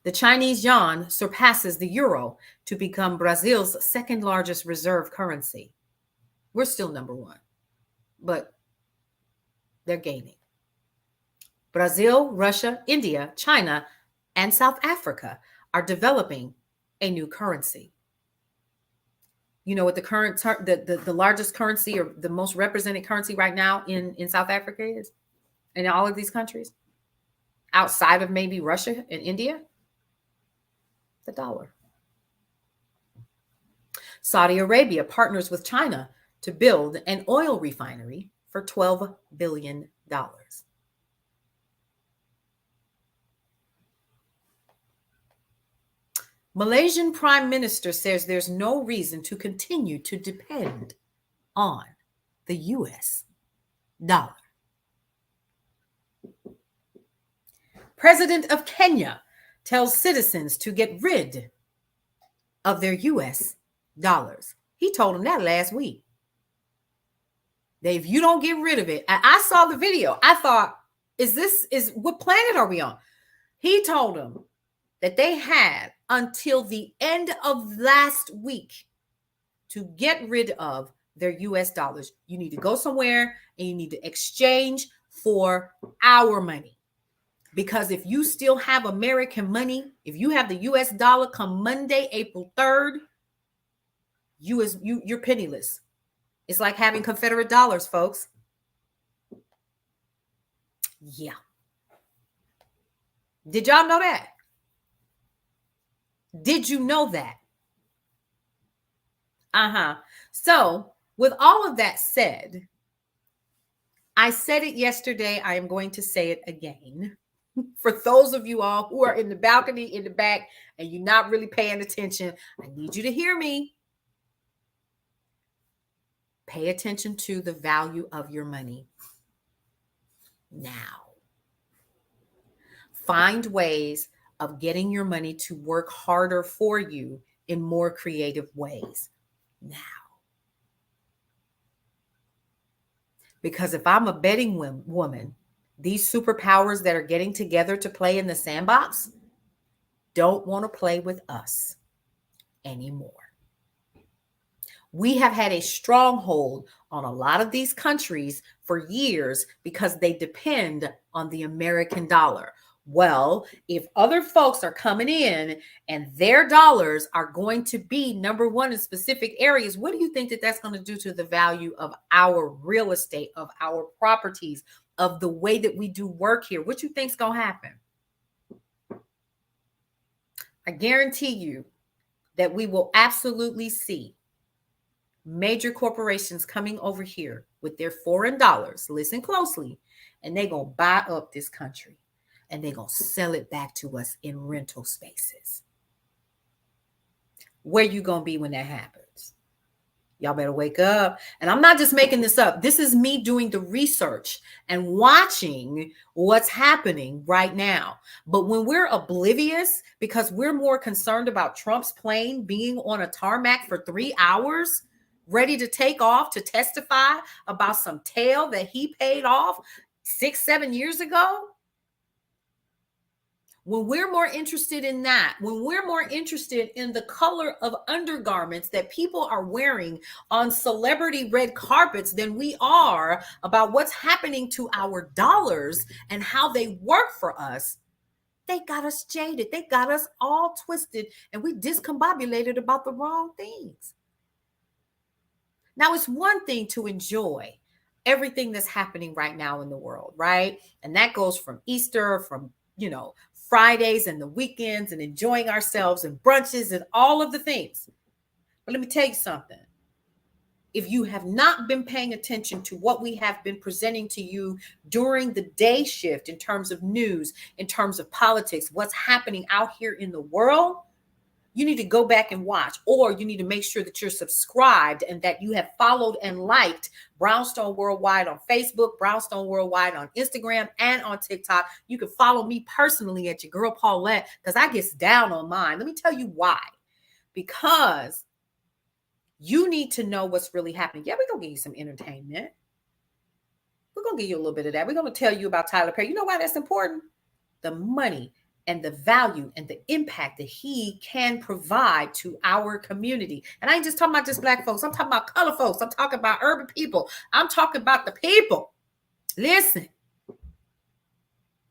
A: The Chinese yuan surpasses the euro to become Brazil's second largest reserve currency. We're still number one, but they're gaining. Brazil, Russia, India, China, and South Africa are developing a new currency. You know what the largest currency or the most represented currency right now in South Africa is? In all of these countries? Outside of maybe Russia and India? The dollar. Saudi Arabia partners with China to build an oil refinery for $12 billion. Malaysian Prime Minister says there's no reason to continue to depend on the US dollar. President of Kenya tells citizens to get rid of their US dollars. He told them that last week. That if you don't get rid of it, I saw the video. I thought, what planet are we on? He told them that they had until the end of last week to get rid of their US dollars. You need to go somewhere and you need to exchange for our money. Because if you still have American money, if you have the US dollar come Monday, April 3rd, you're penniless. It's like having Confederate dollars, folks. Yeah. Did y'all know that? Did you know that? So, with all of that said, I said it yesterday. I am going to say it again. For those of you all who are in the balcony in the back and you're not really paying attention, I need you to hear me. Pay attention to the value of your money now. Find ways of getting your money to work harder for you in more creative ways now. Because if I'm a betting woman, these superpowers that are getting together to play in the sandbox don't want to play with us anymore. We have had a stronghold on a lot of these countries for years because they depend on the American dollar. Well, if other folks are coming in and their dollars are going to be number one in specific areas, what do you think that that's going to do to the value of our real estate, of our properties, of the way that we do work here? What you think's going to happen? I guarantee you that we will absolutely see major corporations coming over here with their foreign dollars, listen closely, and they're going to buy up this country and they're going to sell it back to us in rental spaces. Where you going to be when that happens? Y'all better wake up. And I'm not just making this up. This is me doing the research and watching what's happening right now. But when we're oblivious because we're more concerned about Trump's plane being on a tarmac for 3 hours, ready to take off to testify about some tail that he paid off 6-7 years ago, when we're more interested in that, when we're more interested in the color of undergarments that people are wearing on celebrity red carpets than we are about what's happening to our dollars and how they work for us, they got us jaded. They got us all twisted and we discombobulated about the wrong things. Now, it's one thing to enjoy everything that's happening right now in the world, right? And that goes from Easter, from, Fridays and the weekends and enjoying ourselves and brunches and all of the things. But let me tell you something. if you have not been paying attention to what we have been presenting to you during the day shift in terms of news, in terms of politics, what's happening out here in the world, you need to go back and watch, or you need to make sure that you're subscribed and that you have followed and liked Brownstone Worldwide on Facebook, Brownstone Worldwide on Instagram, and on TikTok. You can follow me personally at your girl Paulette, because I get down on mine. Let me tell you why. Because you need to know what's really happening. Yeah, we're going to give you some entertainment. We're going to give you a little bit of that. We're going to tell you about Tyler Perry. You know why that's important? The money and the value and the impact that he can provide to our community. And I ain't just talking about just Black folks. I'm talking about color folks. I'm talking about urban people. I'm talking about the people. Listen,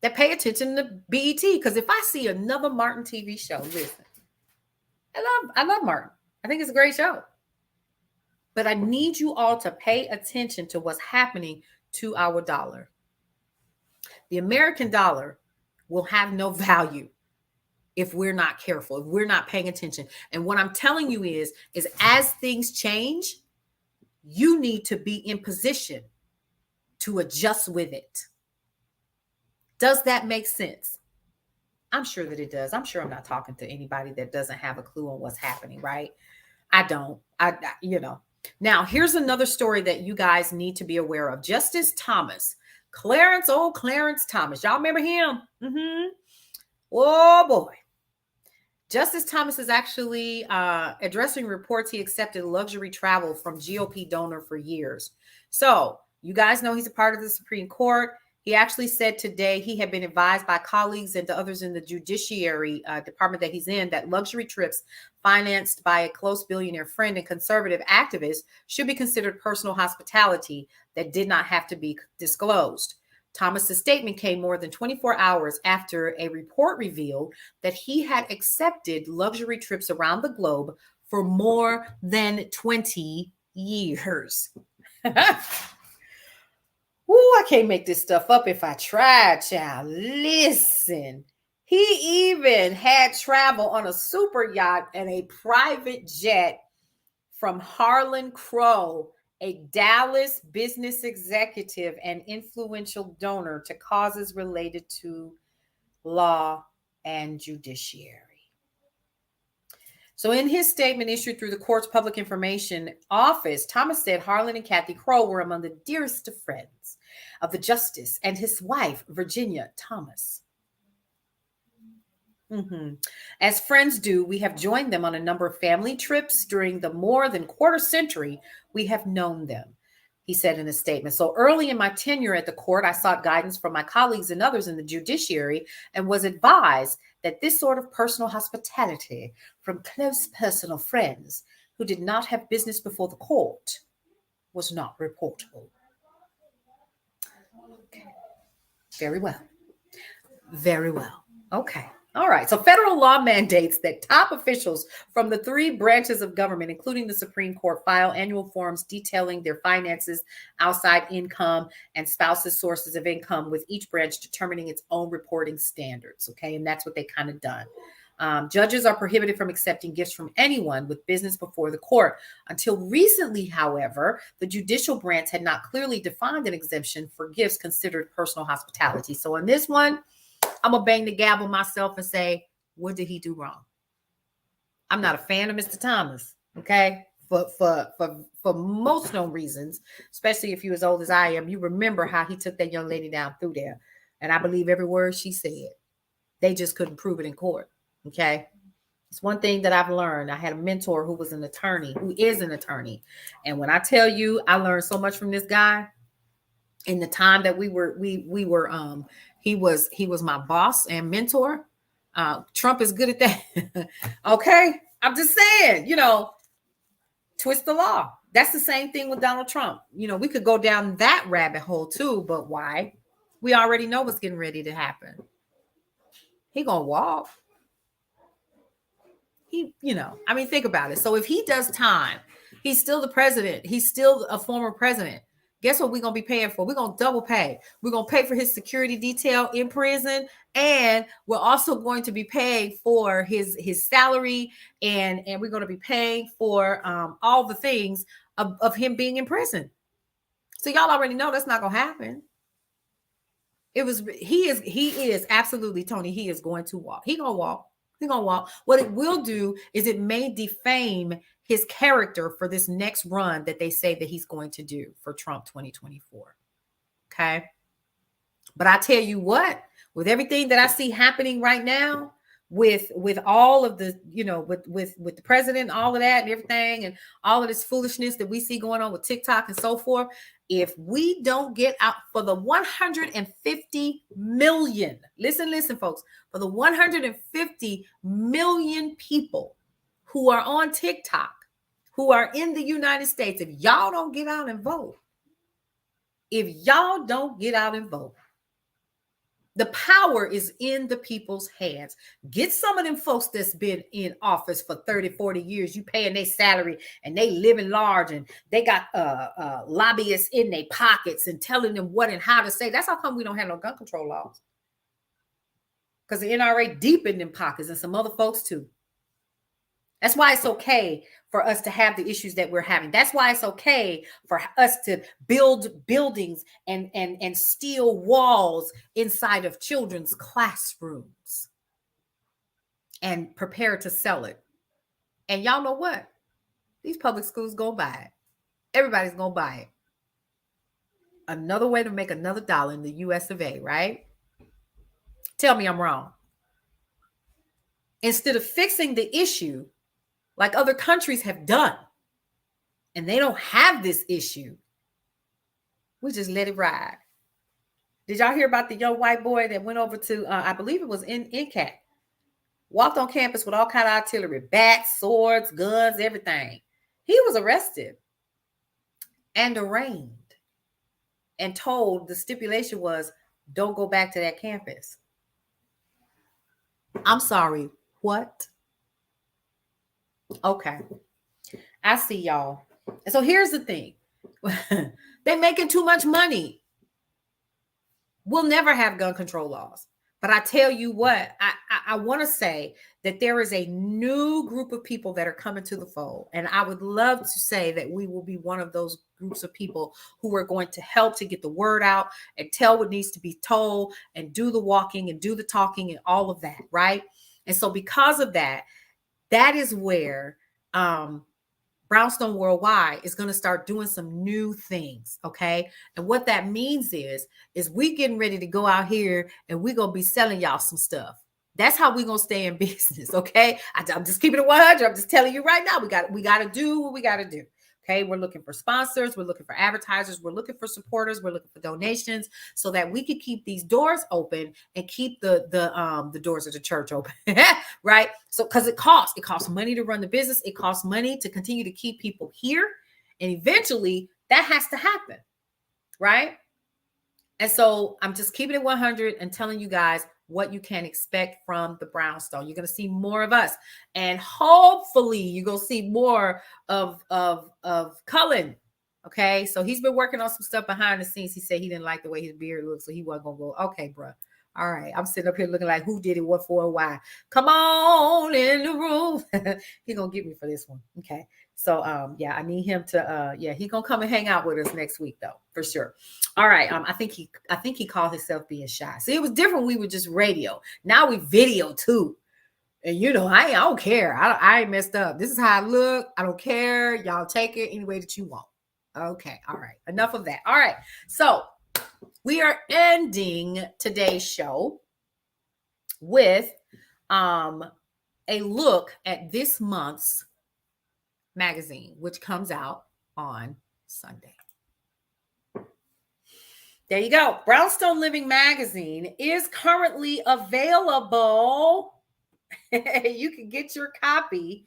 A: that pay attention to BET. Because if I see another Martin TV show, listen, I love Martin. I think it's a great show. But I need you all to pay attention to what's happening to our dollar. The American dollar will have no value if we're not careful, if we're not paying attention. And what I'm telling you is as things change, you need to be in position to adjust with it. Does that make sense? I'm sure that it does. I'm sure I'm not talking to anybody that doesn't have a clue on what's happening, right? I don't. Now, here's another story that you guys need to be aware of. Justice Thomas, Clarence Thomas. Y'all remember him? Oh, boy. Justice Thomas is actually addressing reports he accepted luxury travel from GOP donor for years. So you guys know he's a part of the Supreme Court. He actually said today he had been advised by colleagues and to others in the judiciary department that he's in that luxury trips financed by a close billionaire friend and conservative activist should be considered personal hospitality that did not have to be disclosed. Thomas's statement came more than 24 hours after a report revealed that he had accepted luxury trips around the globe for more than 20 years. Ooh, I can't make this stuff up if I tried, child. Listen, he even had travel on a super yacht and a private jet from Harlan Crow, a Dallas business executive and influential donor to causes related to law and judiciary. So in his statement issued through the court's public information office, Thomas said Harlan and Kathy Crow were among the dearest of friends of the justice and his wife, Virginia Thomas. As friends do, we have joined them on a number of family trips during the more than quarter century we have known them, he said in a statement. So early in my tenure at the court, I sought guidance from my colleagues and others in the judiciary and was advised that this sort of personal hospitality from close personal friends who did not have business before the court was not reportable. Okay. Very well. Very well. Okay. All right. So federal law mandates that top officials from the three branches of government, including the Supreme Court, file annual forms detailing their finances, outside income, and spouses' sources of income, with each branch determining its own reporting standards. Okay. And that's what they kind of done. Judges are prohibited from accepting gifts from anyone with business before the court. Until recently, however, the judicial branch had not clearly defined an exemption for gifts considered personal hospitality. So in this one, I'm going to bang the gavel myself and say, what did he do wrong? I'm not a fan of Mr. Thomas, okay? For most known reasons, especially if you're as old as I am, you remember how he took that young lady down through there. And I believe every word she said. They just couldn't prove it in court, okay? It's one thing that I've learned. I had a mentor who is an attorney. And when I tell you, I learned so much from this guy in the time that he was my boss and mentor. Trump is good at that. Okay. I'm just saying, twist the law. That's the same thing with Donald Trump. We could go down that rabbit hole too, but why? We already know what's getting ready to happen. He gonna walk. Think about it. So if he does time, he's still the president. He's still a former president. Guess what we're going to be paying for? We're going to double pay. We're going to pay for his security detail in prison. And we're also going to be paying for his salary. And we're going to be paying for all the things of him being in prison. So y'all already know that's not going to happen. He is absolutely, Tony, he is going to walk. He going to walk. He going to walk. What it will do is it may defame his character for this next run that they say that he's going to do for Trump 2024. Okay. But I tell you what, with everything that I see happening right now, with all of the, with the president, all of that and everything, and all of this foolishness that we see going on with TikTok and so forth, if we don't get out for the 150 million, listen, folks, for the 150 million people who are on TikTok, who are in the United States, if y'all don't get out and vote, the power is in the people's hands. Get some of them folks that's been in office for 30, 40 years. You paying their salary and they living large and they got lobbyists in their pockets and telling them what and how to say. That's how come we don't have no gun control laws. Because the NRA deep in them pockets and some other folks too. That's why it's okay for us to have the issues that we're having. That's why it's okay for us to build buildings and steel walls inside of children's classrooms and prepare to sell it. And y'all know what? These public schools go buy it. Everybody's going to buy it. Another way to make another dollar in the US of A, right? Tell me I'm wrong. Instead of fixing the issue, like other countries have done, and they don't have this issue, we just let it ride. Did y'all hear about the young white boy that went over to, I believe it was in NCAT, walked on campus with all kind of artillery, bats, swords, guns, everything. He was arrested and arraigned and told the stipulation was, don't go back to that campus. I'm sorry, what? Okay, I see y'all. And so here's the thing. They're making too much money. We'll never have gun control laws. But I tell you what, I want to say that there is a new group of people that are coming to the fold. And I would love to say that we will be one of those groups of people who are going to help to get the word out and tell what needs to be told and do the walking and do the talking and all of that, right? And so because of that, that is where Brownstone Worldwide is going to start doing some new things, okay? And what that means is we getting ready to go out here and we're going to be selling y'all some stuff. That's how we're going to stay in business, okay? I'm just keeping it 100. I'm just telling you right now, we got to do what we got to do. Okay, we're looking for sponsors, we're looking for advertisers, we're looking for supporters, we're looking for donations so that we can keep these doors open and keep the doors of the church open, right? So because it costs money to run the business, it costs money to continue to keep people here, and eventually that has to happen, right? And so I'm just keeping it 100 and telling you guys what you can expect from the Brownstone. You're going to see more of us, and hopefully you're going to see more of Cullen. Okay, so he's been working on some stuff behind the scenes. He said he didn't like the way his beard looked, so he wasn't going to go. Okay, bro. All right, I'm sitting up here looking like who did it, what for, why. Come on in the room. He's going to get me for this one. Okay. So, yeah, I need him to, he's going to come and hang out with us next week though, for sure. All right. I think he called himself being shy. See, it was different. We were just radio. Now we video too. And I don't care. I ain't messed up. This is how I look. I don't care. Y'all take it any way that you want. Okay. All right. Enough of that. All right. So we are ending today's show with, a look at this month's magazine, which comes out on Sunday. There you go. Brownstone Living Magazine is currently available. You can get your copy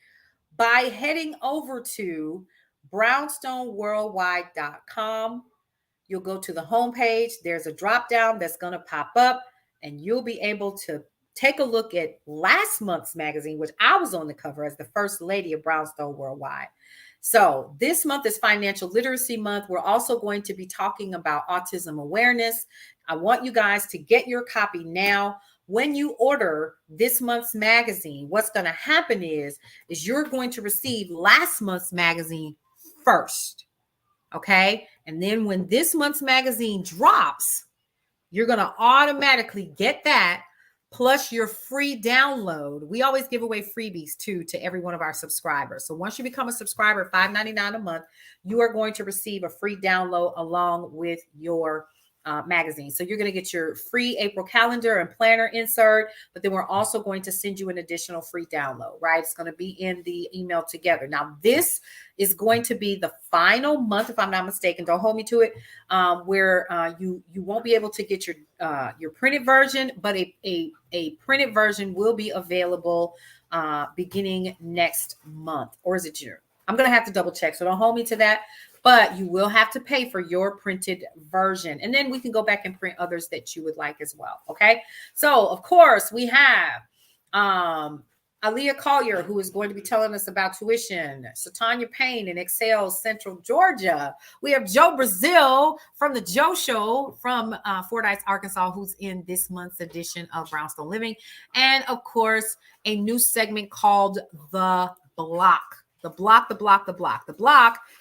A: by heading over to brownstoneworldwide.com. You'll go to the homepage. There's a drop down that's going to pop up, and you'll be able to take a look at last month's magazine, which I was on the cover as the first lady of Brownstone Worldwide. So this month is Financial Literacy Month. We're also going to be talking about autism awareness. I want you guys to get your copy now. When you order this month's magazine, what's going to happen is you're going to receive last month's magazine 1st. Okay. And then when this month's magazine drops, you're going to automatically get that plus your free download. We always give away freebies too to every one of our subscribers. So once you become a subscriber, $5.99 a month, you are going to receive a free download along with your magazine. So you're going to get your free April calendar and planner insert, but then we're also going to send you an additional free download, right? It's going to be in the email together. Now, this is going to be the final month, if I'm not mistaken, don't hold me to it, where you won't be able to get your printed version, but a printed version will be available beginning next month, or is it June? I'm going to have to double check, so don't hold me to that. But you will have to pay for your printed version. And then we can go back and print others that you would like as well. Okay. So, of course, we have Aaliyah Collier, who is going to be telling us about tuition. Satanya Payne in Excel Central Georgia. We have Joe Brazil from the Joe Show from Fordyce, Arkansas, who's in this month's edition of Brownstone Living. And, of course, a new segment called The Block. The block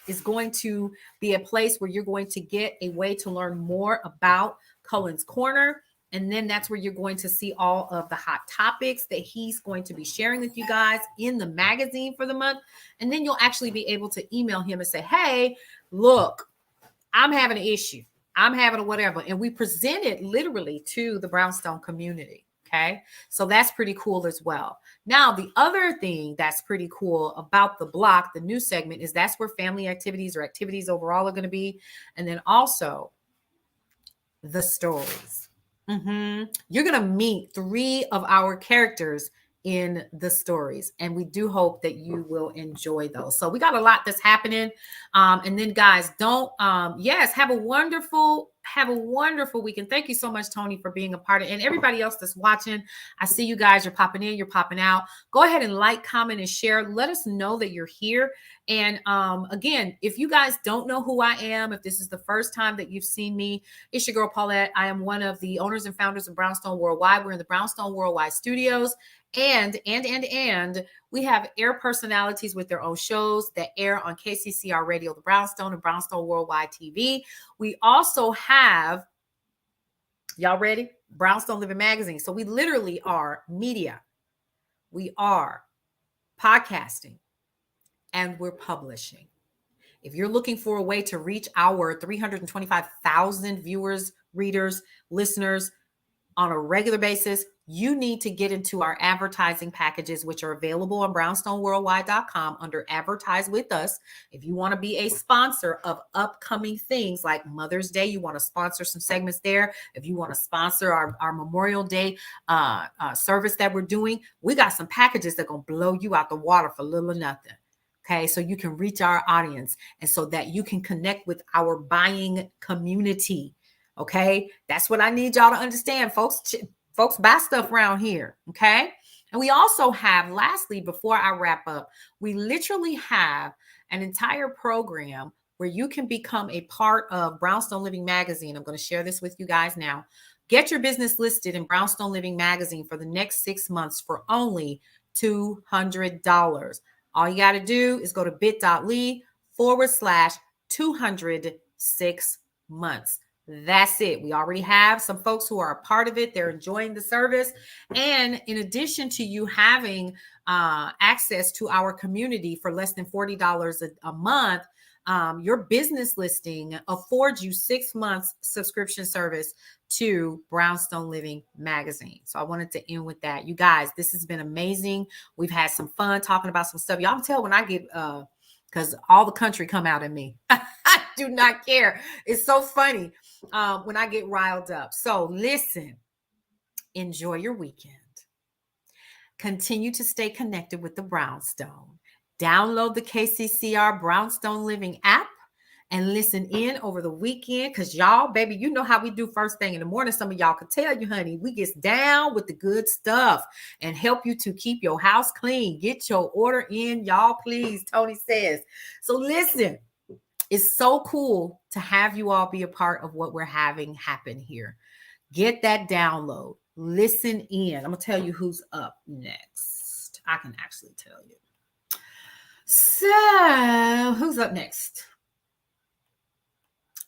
A: is going to be a place where you're going to get a way to learn more about Cullen's Corner. And then that's where you're going to see all of the hot topics that he's going to be sharing with you guys in the magazine for the month. And then you'll actually be able to email him and say, hey, look, I'm having an issue. I'm having a whatever. And we present it literally to the Brownstone community. Okay, so that's pretty cool as well. Now, the other thing that's pretty cool about the block, the new segment, is that's where family activities or activities overall are going to be. And then also the stories. You're going to meet 3 of our characters in the stories. And we do hope that you will enjoy those. So we got a lot that's happening. And then guys, have a wonderful weekend. Thank you so much, Tony, for being a part of it. And everybody else that's watching, I see you guys, you're popping in, you're popping out. Go ahead and like, comment, and share. Let us know that you're here. And again, if you guys don't know who I am, if this is the first time that you've seen me, it's your girl, Paulette. I am one of the owners and founders of Brownstone Worldwide. We're in the Brownstone Worldwide studios. And we have air personalities with their own shows that air on KCCR Radio, the Brownstone, and Brownstone Worldwide TV. We also have, y'all ready? Brownstone Living Magazine. So we literally are media. We are podcasting, and we're publishing. If you're looking for a way to reach our 325,000 viewers, readers, listeners on a regular basis, you need to get into our advertising packages, which are available on brownstoneworldwide.com under Advertise with Us. If you want to be a sponsor of upcoming things like Mother's Day, you want to sponsor some segments there. If you want to sponsor our Memorial Day service that we're doing, we got some packages that are going to blow you out the water for little or nothing. Okay, so you can reach our audience and so that you can connect with our buying community. Okay, that's what I need y'all to understand, folks. Folks buy stuff around here. Okay, and we also have, lastly, before I wrap up, we literally have an entire program where you can become a part of Brownstone Living Magazine. I'm going to share this with you guys now. Get your business listed in Brownstone Living Magazine for the next 6 months for only $200. All you got to do is go to bit.ly/206 months. That's it. We already have some folks who are a part of it. They're enjoying the service. And in addition to you having access to our community for less than $40 a month, your business listing affords you 6 months subscription service to Brownstone Living Magazine. So I wanted to end with that. You guys, this has been amazing. We've had some fun talking about some stuff. Y'all can tell when I get, because all the country come out in me. I do not care. It's so funny when I get riled up. So listen, enjoy your weekend. Continue to stay connected with the Brownstone. Download the KCCR Brownstone Living app and listen in over the weekend, because y'all, baby, you know how we do first thing in the morning. Some of y'all can tell you, honey, we get down with the good stuff and help you to keep your house clean. Get your order in, y'all, please, Tony says. So listen, it's so cool to have you all be a part of what we're having happen here. Get that download. Listen in. I'm going to tell you who's up next. I can actually tell you. So, who's up next?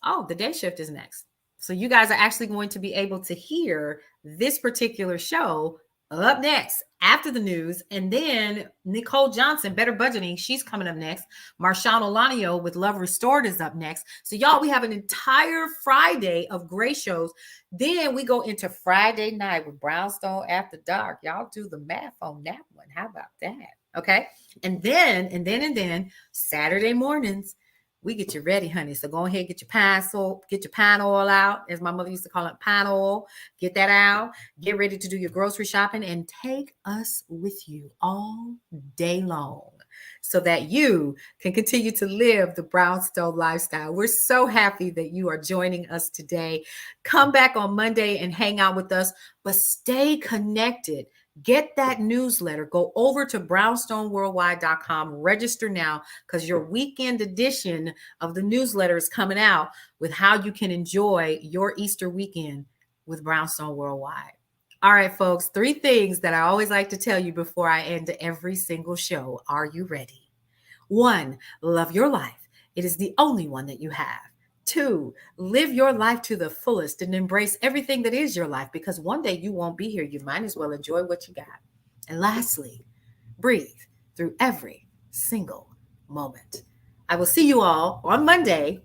A: Oh, the day shift is next. So, you guys are actually going to be able to hear this particular show up next after the news. And then Nicole Johnson, Better Budgeting, she's coming up next. Marshawn Olanio with Love Restored is up next. So, y'all, we have an entire Friday of great shows. Then we go into Friday night with Brownstone After Dark. Y'all do the math on that one. How about that? Okay. And then Saturday mornings, we get you ready, honey. So go ahead, get your pine oil out, as my mother used to call it, pine oil. Get that out. Get ready to do your grocery shopping and take us with you all day long so that you can continue to live the Brownstone lifestyle. We're so happy that you are joining us today. Come back on Monday and hang out with us, but stay connected. Get that newsletter. Go over to brownstoneworldwide.com. Register now because your weekend edition of the newsletter is coming out with how you can enjoy your Easter weekend with Brownstone Worldwide. All right, folks, 3 things that I always like to tell you before I end every single show. Are you ready? 1, love your life. It is the only one that you have. 2, live your life to the fullest and embrace everything that is your life, because one day you won't be here. You might as well enjoy what you got. And lastly, breathe through every single moment. I will see you all on Monday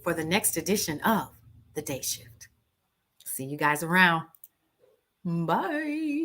A: for the next edition of The Day Shift. See you guys around. Bye.